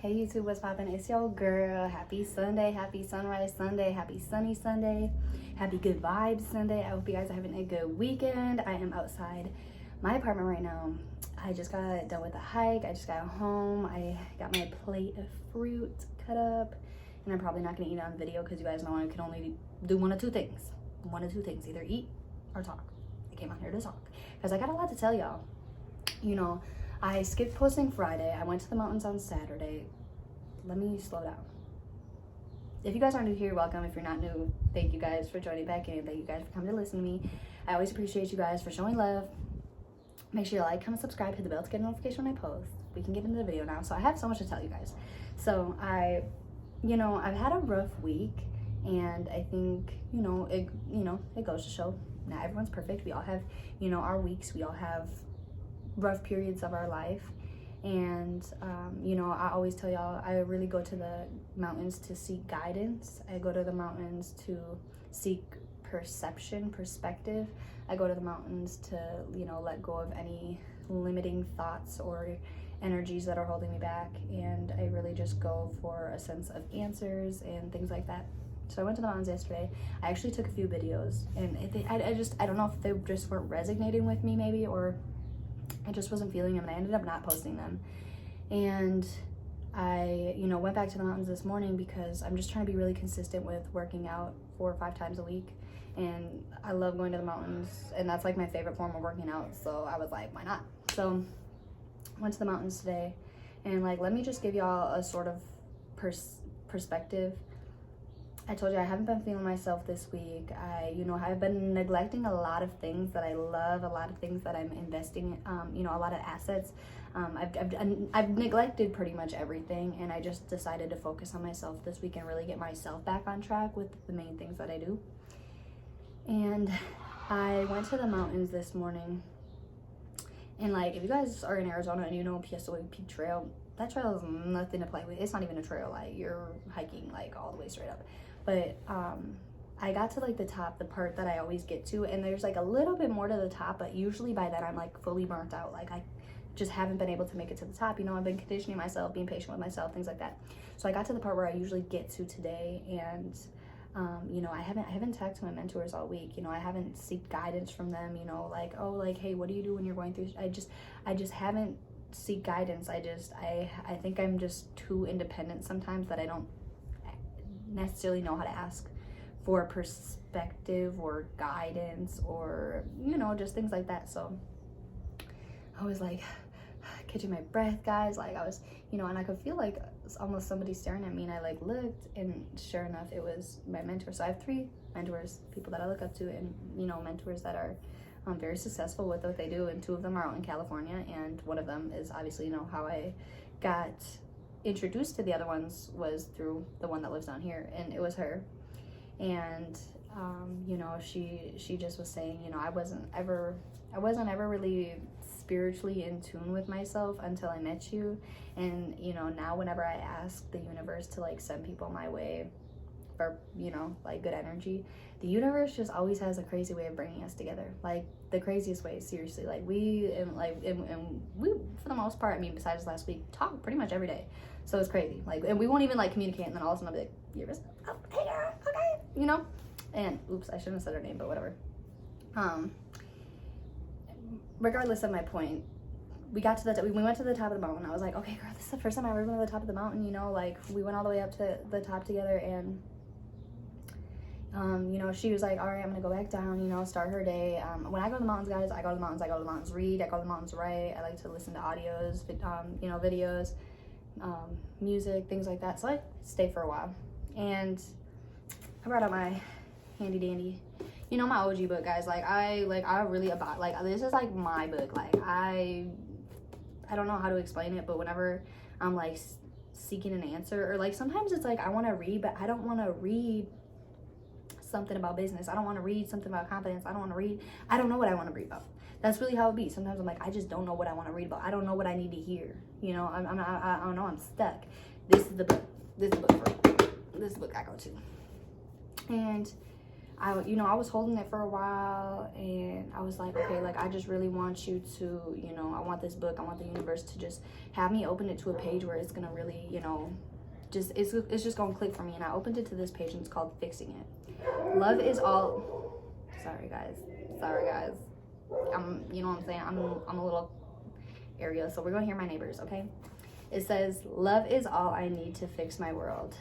Hey YouTube, what's poppin'? It's your girl. Happy Sunday, happy sunrise Sunday, happy sunny Sunday, happy good vibes Sunday. I hope you guys are having a good weekend. I am outside my apartment right now. I just got done with a hike. I just got home. I got my plate of fruit cut up, and I'm probably not gonna eat it on video because you guys know I can only do one of two things, either eat or talk. I came out here to talk because I got a lot to tell y'all. You know, I skipped posting Friday. I went to the mountains on Saturday. Let me slow down. If you guys are new here, welcome. If you're not new, thank you guys for joining back in. Thank you guys for coming to listen to me. I always appreciate you guys for showing love. Make sure you like, comment, subscribe, hit the bell to get a notification when I post. We can get into the video now. So I have so much to tell you guys. So I've had a rough week, and I think, it goes to show not everyone's perfect. We all have, our weeks. We all have rough periods of our life. And I always tell y'all, I really go to the mountains to seek guidance. I go to the mountains to seek perspective. I go to the mountains to let go of any limiting thoughts or energies that are holding me back, and I really just go for a sense of answers and things like that. So I went to the mountains yesterday. I actually took a few videos, and I don't know if they just weren't resonating with me maybe, or I just wasn't feeling them, and I ended up not posting them. And I, went back to the mountains this morning because I'm just trying to be really consistent with working out 4 or 5 times a week. And I love going to the mountains, and that's like my favorite form of working out. So I was like, why not? So I went to the mountains today, and let me just give y'all a sort of perspective. I told you I haven't been feeling myself this week. I've been neglecting a lot of things that I love, a lot of things that I'm investing in, a lot of assets. I've neglected pretty much everything, and I just decided to focus on myself this week and really get myself back on track with the main things that I do. And I went to the mountains this morning, and if you guys are in Arizona and you know Piestewa Peak Trail, that trail is nothing to play with. It's not even a trail. You're hiking all the way straight up. But I got to the top, the part that I always get to, and there's a little bit more to the top, but usually by then I'm fully burnt out. I just haven't been able to make it to the top. I've been conditioning myself, being patient with myself, things like that. So I got to the part where I usually get to today, and I haven't talked to my mentors all week. I haven't seeked guidance from them, hey, what do you do when you're going through? I just haven't seek guidance. I think I'm just too independent sometimes that I don't necessarily know how to ask for perspective or guidance or just things like that. So I was catching my breath, guys. I was and I could feel almost somebody staring at me, and I looked, and sure enough it was my mentor. So I have 3 mentors, people that I look up to, and mentors that are very successful with what they do, and 2 of them are out in California, and one of them is obviously how I got introduced to the other ones was through the one that lives down here, and it was her. And she just was saying, I wasn't ever really spiritually in tune with myself until I met you. And now whenever I ask the universe to send people my way for good energy, the universe just always has a crazy way of bringing us together, the craziest way. Seriously, we for the most part, besides last week, talk pretty much every day. So it's crazy, and we won't even communicate, and then all of a sudden I'll be you're just, oh, hey girl, okay, and oops, I shouldn't have said her name, but whatever. Regardless of my point, we got to we went to the top of the mountain. I was like, okay girl, this is the first time I ever been to the top of the mountain. We went all the way up to the top together, and she was like, all right, I'm gonna go back down, start her day. When I go to the mountains, guys, I go to the mountains, read, I go to the mountains, write. I like to listen to audios, videos, music, things like that. So I stay for a while, and I brought out my handy dandy, my OG book, guys. I really about, this is my book. I don't know how to explain it, but whenever I'm seeking an answer, or sometimes it's I want to read, but I don't want to read something about business. I don't want to read something about confidence. I don't know what I want to read about. That's really how it be. Sometimes I'm I just don't know what I want to read about. I don't know what I need to hear. I don't know. I'm stuck. This is the book. This is the book I go to. And I was holding it for a while, and I was like, okay, like I just really want you to, I want this book, I want the universe to just have me open it to a page where it's gonna really, it's just gonna click for me. And I opened it to this page, and it's called Fixing It. Love is all. Sorry guys. You know what I'm saying? I'm a little area, so we're gonna hear my neighbors, okay? It says, love is all I need to fix my world.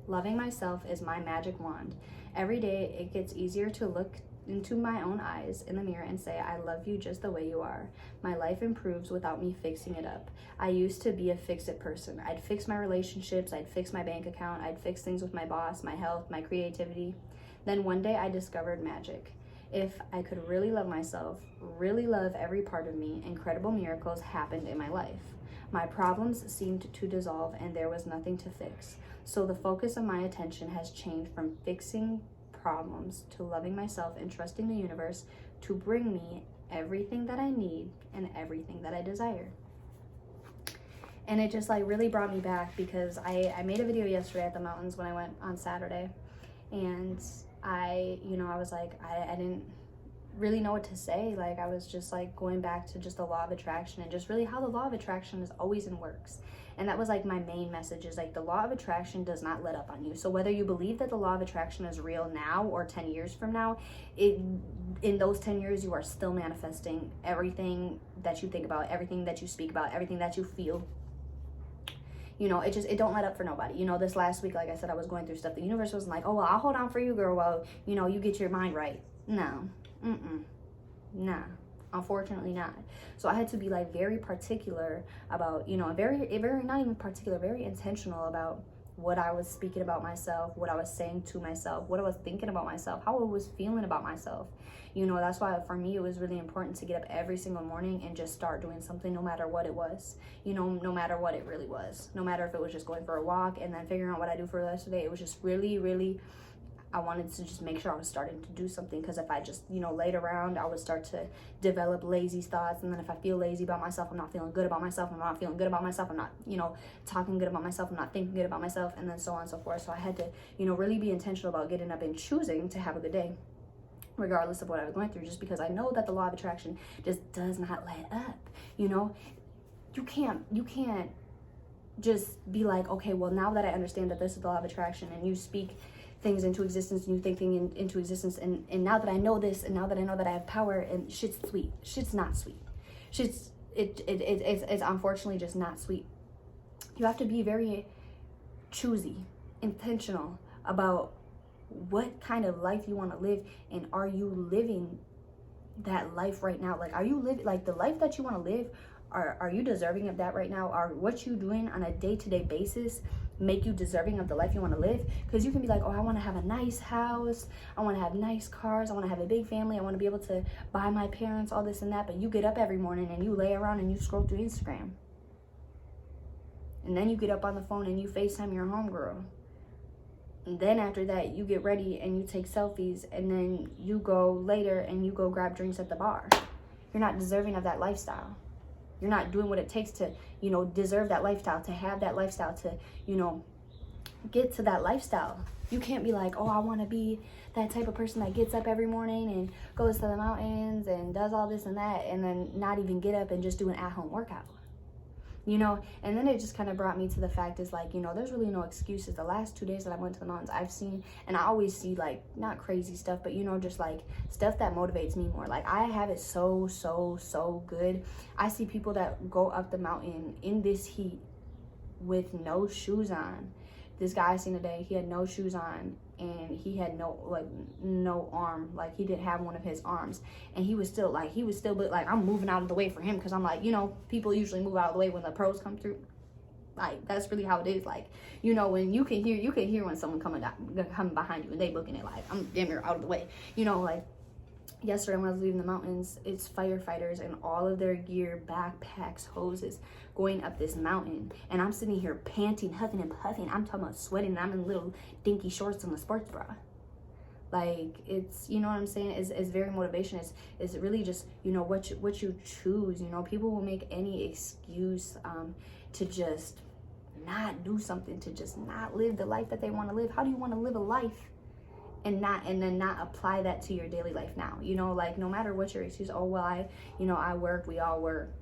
Loving myself is my magic wand. Every day it gets easier to look into my own eyes in the mirror and say, I love you just the way you are. My life improves without me fixing it up. I used to be a fix-it person. I'd fix my relationships, I'd fix my bank account, I'd fix things with my boss, my health, my creativity. Then one day I discovered magic. If I could really love myself, really love every part of me, incredible miracles happened in my life. My problems seemed to dissolve, and there was nothing to fix. So the focus of my attention has changed from fixing problems to loving myself and trusting the universe to bring me everything that I need and everything that I desire. And it just like really brought me back, because I made a video yesterday at the mountains when I went on Saturday, and I was like, I didn't really know what to say. Like, I was just like going back to just the law of attraction, and just really how the law of attraction is always in works. And that was like my main message, is like the law of attraction does not let up on you. So whether you believe that the law of attraction is real now or 10 years from now, in those 10 years you are still manifesting everything that you think about, everything that you speak about, everything that you feel. It don't let up for nobody. This last week, like I said, I was going through stuff. The universe wasn't like, oh, well, I'll hold on for you, girl, while, you get your mind right. No. Nah. Unfortunately not. So I had to be like very particular about, very not even particular, very intentional about what I was speaking about myself, what I was saying to myself, what I was thinking about myself, how I was feeling about myself. That's why for me it was really important to get up every single morning and just start doing something, no matter what it was, no matter what it really was, no matter if it was just going for a walk and then figuring out what I do for the rest of the day. It was just really, I wanted to just make sure I was starting to do something, because if I just, laid around, I would start to develop lazy thoughts. And then if I feel lazy about myself, I'm not feeling good about myself. I'm not feeling good about myself. I'm not, talking good about myself. I'm not thinking good about myself, and then so on and so forth. So I had to, really be intentional about getting up and choosing to have a good day, regardless of what I was going through, just because I know that the law of attraction just does not let up. You can't just be like, okay, well, now that I understand that this is the law of attraction, and you speak things into existence, and you think things into existence, and now that I know this, and now that I know that I have power, and shit's sweet. Shit's not sweet. It's unfortunately just not sweet. You have to be very choosy, intentional about what kind of life you want to live, and are you living that life right now? Like, are you living like the life that you want to live? Are you deserving of that right now? Are what you doing on a day-to-day basis make you deserving of the life you want to live? Because you can be like, oh, I want to have a nice house, I want to have nice cars, I want to have a big family, I want to be able to buy my parents all this and that. But you get up every morning and you lay around and you scroll through Instagram, and then you get up on the phone and you FaceTime your homegirl, and then after that you get ready and you take selfies, and then you go later and you go grab drinks at the bar. You're not deserving of that lifestyle. You're not doing what it takes to, deserve that lifestyle, to have that lifestyle, to, get to that lifestyle. You can't be like, oh, I want to be that type of person that gets up every morning and goes to the mountains and does all this and that, and then not even get up and just do an at-home workout. And then it just kind of brought me to the fact is like, there's really no excuses. The last 2 days that I went to the mountains, I've seen, and I always see like, not crazy stuff, but just like stuff that motivates me more. Like, I have it so good. I see people that go up the mountain in this heat with no shoes on. This guy I seen today, he had no shoes on, and he had no arm, like he didn't have one of his arms, and he was still but like, I'm moving out of the way for him, because I'm like, people usually move out of the way when the pros come through. Like, that's really how it is. Like, when you can hear when someone coming behind you and they booking it, like, I'm damn near out of the way. Like yesterday when I was leaving the mountains, it's firefighters and all of their gear, backpacks, hoses, going up this mountain, and I'm sitting here panting, huffing and puffing. I'm talking about sweating, and I'm in little dinky shorts and a sports bra. Like, it's, what I'm saying, is very motivation. It's really just, what you choose. People will make any excuse to just not do something, to just not live the life that they want to live. How do you want to live a life and then not apply that to your daily life now. You know, like, no matter what your excuse, oh well, I work, we all work.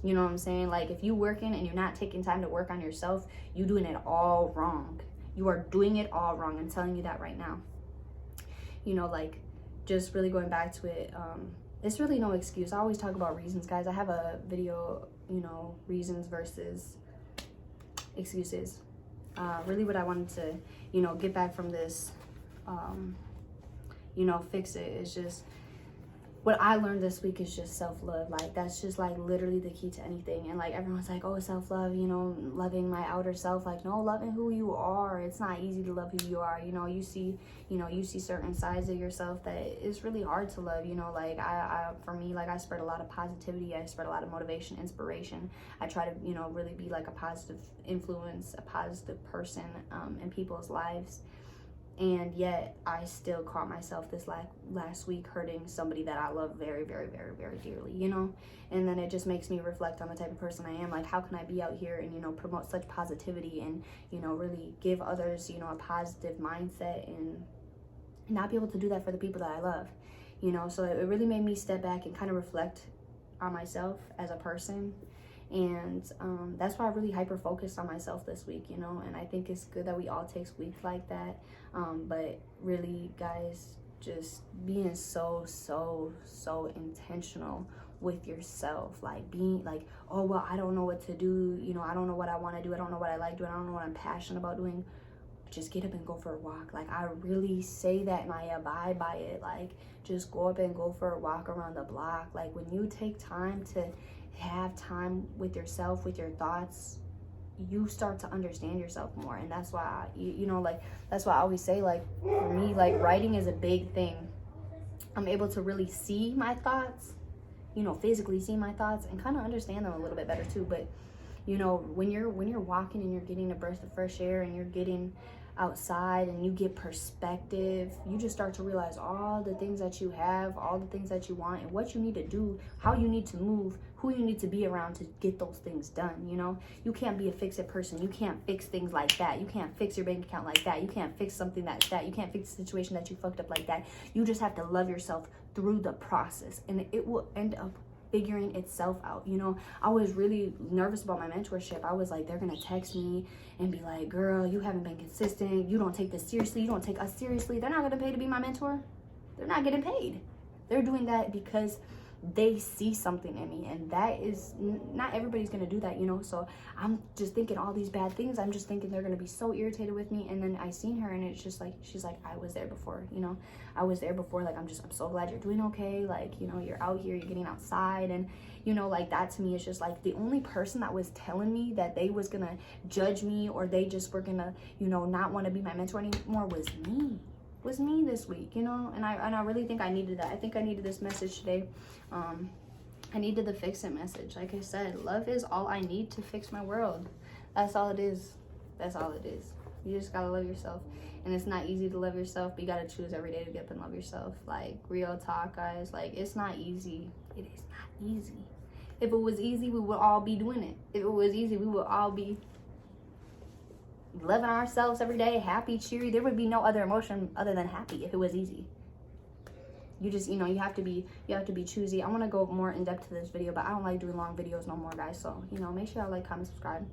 You know what I'm saying? Like, if you working and you're not taking time to work on yourself, you doing it all wrong. You are doing it all wrong. I'm telling you that right now. You know, like, just really going back to it, it's really no excuse. I always talk about reasons, guys. I have a video, you know, reasons versus excuses. Really what I wanted to, you know, get back from this, you know, fix it is just, what I learned this week is just self-love. Like, that's just like literally the key to anything. And like, everyone's like, oh, self-love, you know, loving my outer self. Like, no, loving who you are. It's not easy to love who you are. You know, you see certain sides of yourself that it's really hard to love. You know, like for me, like, I spread a lot of positivity. I spread a lot of motivation, inspiration. I try to, you know, really be like a positive influence, a positive person in people's lives. And yet I still caught myself this last week hurting somebody that I love very, very, very, very dearly, you know? And then it just makes me reflect on the type of person I am. Like, how can I be out here and, you know, promote such positivity and, you know, really give others, you know, a positive mindset and not be able to do that for the people that I love, you know? So it really made me step back and kind of reflect on myself as a person. And that's why I really hyper focused on myself this week, you know, and I think it's good that we all take weeks like that. But really, guys, just being so intentional with yourself, like being like, oh, well, I don't know what to do. You know, I don't know what I want to do. I don't know what I like doing. I don't know what I'm passionate about doing. Just get up and go for a walk. Like, I really say that and I abide by it. Like, just go up and go for a walk around the block. Like, when you take time to have time with yourself, with your thoughts, you start to understand yourself more. And that's why you know, like, that's why I always say, like, for me, like, writing is a big thing. I'm able to really see my thoughts, you know, physically see my thoughts and kind of understand them a little bit better too. But you know, when you're walking and you're getting a burst of fresh air and you're getting outside and you get perspective, you just start to realize all the things that you have, all the things that you want, and what you need to do, how you need to move, who you need to be around to get those things done. You know, you can't be a fix-it person. You can't fix things like that. You can't fix your bank account like that. You can't fix something like that. You can't fix the situation that you fucked up like that. You just have to love yourself through the process, and it will end up figuring itself out. You know, I was really nervous about my mentorship. I was like, they're gonna text me and be like, girl, you haven't been consistent, you don't take this seriously, you don't take us seriously. They're not gonna pay to be my mentor. They're not getting paid. They're doing that because they see something in me, and that is not everybody's gonna do that, you know. So I'm just thinking all these bad things. I'm just thinking they're gonna be so irritated with me, and then I seen her and it's just like, she's like, I was there before, you know. I was there before. Like, I'm so glad you're doing okay. Like, you know, you're out here, you're getting outside. And you know, like, that to me is just like, the only person that was telling me that they was gonna judge me or they just were gonna, you know, not want to be my mentor anymore was me this week, you know. And I really think I needed that. I think I needed this message today. I needed the fix it message. Like I said, love is all I need to fix my world. That's all it is. That's all it is. You just gotta love yourself. And it's not easy to love yourself, but you gotta choose every day to get up and love yourself. Like, real talk, guys. Like, it's not easy. It is not easy. If it was easy, we would all be doing it. If it was easy, we would all be loving ourselves every day, happy, cheery. There would be no other emotion other than happy if it was easy. You just, you know, you have to be choosy. I want to go more in depth to this video, but I don't like doing long videos no more, guys. So, you know, make sure y'all like, comment, subscribe,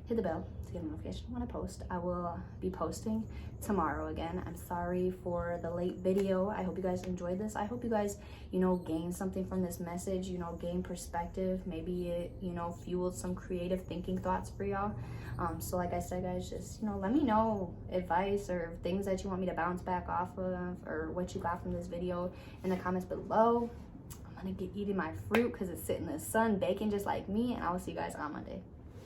hit the bell to get a notification when I post. I will be posting tomorrow again. I'm sorry for the late video. I hope you guys enjoyed this. I hope you guys, you know, gain something from this message, you know, gain perspective. Maybe it, you know, fueled some creative thinking thoughts for y'all. So like I said, guys, just, you know, let me know advice or things that you want me to bounce back off of, or what you got from this video in the comments below. I'm gonna get eating my fruit because it's sitting in the sun baking just like me, and I will see you guys on Monday.